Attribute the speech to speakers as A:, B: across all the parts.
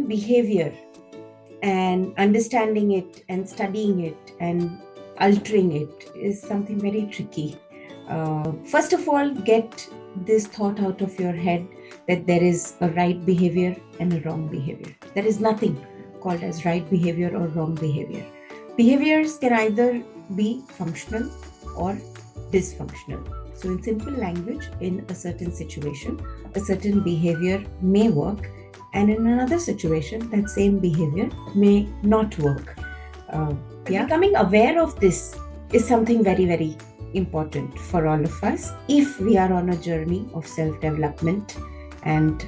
A: behavior and understanding it and studying it and altering it is something very tricky. First of all, get this thought out of your head that there is a right behavior and a wrong behavior. There is nothing called as right behavior or wrong behavior. Behaviors can either be functional or dysfunctional. So, in simple language, in a certain situation, a certain behavior may work, and in another situation, that same behavior may not work. Becoming aware of this is something very, very important for all of us if we are on a journey of self-development and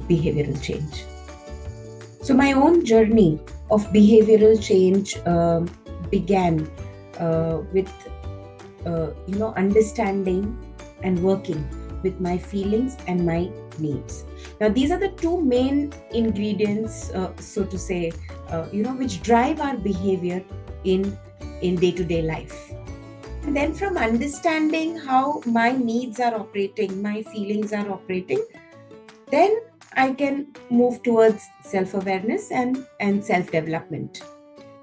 A: behavioral change. So my own journey of behavioral change began with understanding and working with my feelings and my needs. Now, these are the two main ingredients, so to say, which drive our behavior in day-to-day life. And then from understanding how my needs are operating, my feelings are operating, then I can move towards self-awareness and self-development.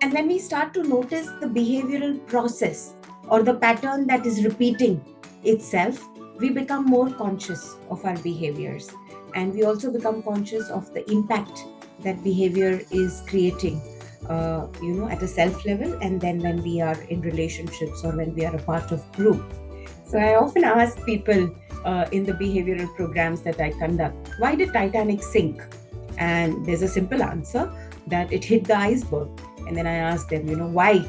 A: And when we start to notice the behavioral process or the pattern that is repeating itself, we become more conscious of our behaviors. And we also become conscious of the impact that behavior is creating, at a self level, and then when we are in relationships or when we are a part of group. So I often ask people in the behavioral programs that I conduct, why did Titanic sink? And there's a simple answer, that it hit the iceberg. And then I ask them, why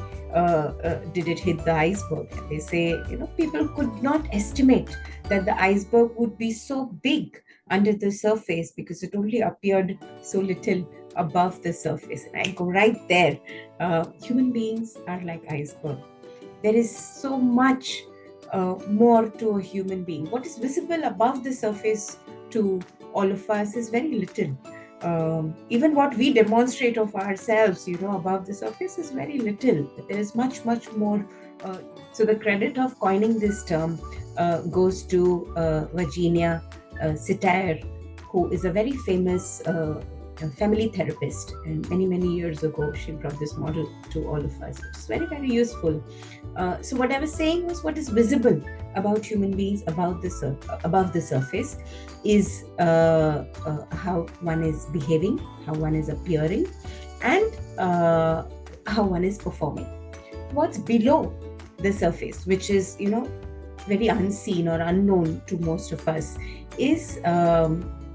A: did it hit the iceberg? And they say, people could not estimate that the iceberg would be so big under the surface because it only appeared so little above the surface. And I go right there. Human beings are like iceberg. There is so much more to a human being. What is visible above the surface to all of us is very little. Even what we demonstrate of ourselves, above the surface is very little. But there is much, much more. So the credit of coining this term goes to Virginia Satir, who is a very famous family therapist. And many, many years ago, she brought this model to all of us, which is very, very useful. So what I was saying was, what is visible about human beings above the surface is how one is behaving, how one is appearing, and how one is performing. What's below the surface, which is, very unseen or unknown to most of us, is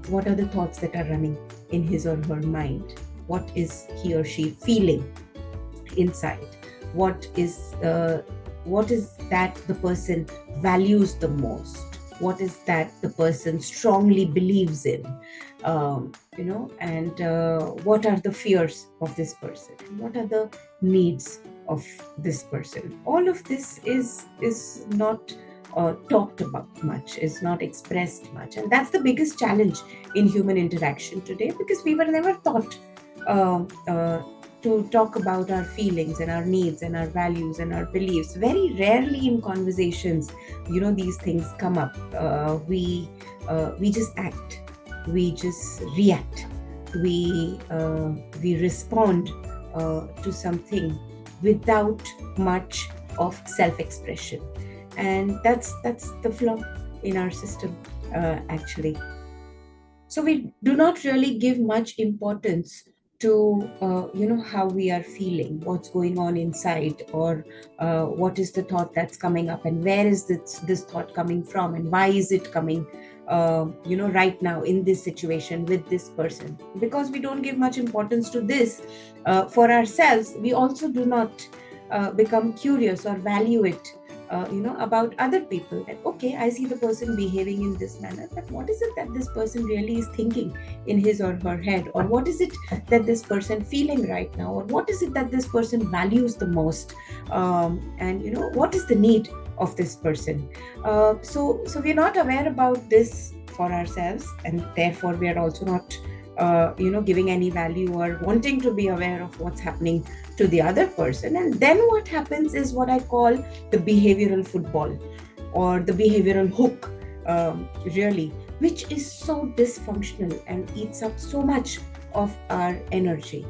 A: what are the thoughts that are running in his or her mind? What is he or she feeling inside? What is that the person values the most? What is that the person strongly believes in? And what are the fears of this person? What are the needs of this person? All of this is not talked about much, is not expressed much. And that's the biggest challenge in human interaction today, because we were never taught to talk about our feelings and our needs and our values and our beliefs. Very rarely in conversations, these things come up. We just act, we just react, we respond to something without much of self-expression. And that's the flaw in our system, actually. So we do not really give much importance to how we are feeling, what's going on inside, or what is the thought that's coming up, and where is this thought coming from, and why is it coming right now in this situation with this person. Because we don't give much importance to this for ourselves, we also do not become curious or value it about other people. That, okay, I see the person behaving in this manner, but what is it that this person really is thinking in his or her head? Or what is it that this person feeling right now? Or what is it that this person values the most? And what is the need of this person? So we're not aware about this for ourselves, and therefore we are also not giving any value or wanting to be aware of what's happening to the other person. And then what happens is what I call the behavioral football, or the behavioral hook, really, which is so dysfunctional and eats up so much of our energy.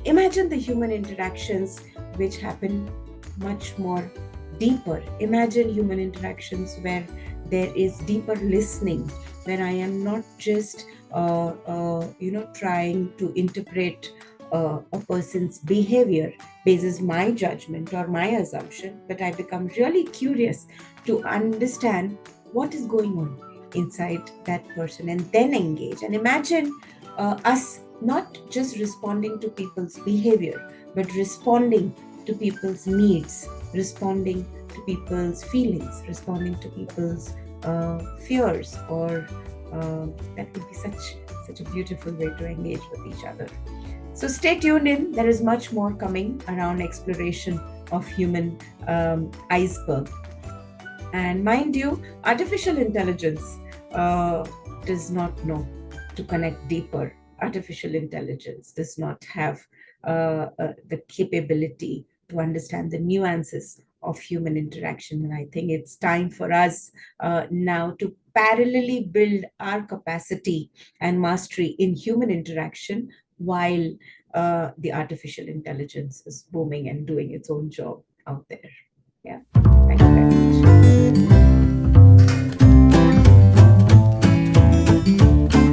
A: Imagine the human interactions which happen much more deeper. Imagine human interactions where there is deeper listening, where I am not just trying to interpret a person's behavior basis my judgment or my assumption, but I become really curious to understand what is going on inside that person and then engage. And imagine us not just responding to people's behavior, but responding to people's needs, responding to people's feelings, responding to people's fears, or that would be such a beautiful way to engage with each other. So stay tuned in. There is much more coming around exploration of human iceberg. And mind you, artificial intelligence does not know to connect deeper. Artificial intelligence does not have the capability to understand the nuances of human interaction. And I think it's time for us now to parallelly build our capacity and mastery in human interaction while the artificial intelligence is booming and doing its own job out there. Yeah. Thank you very much.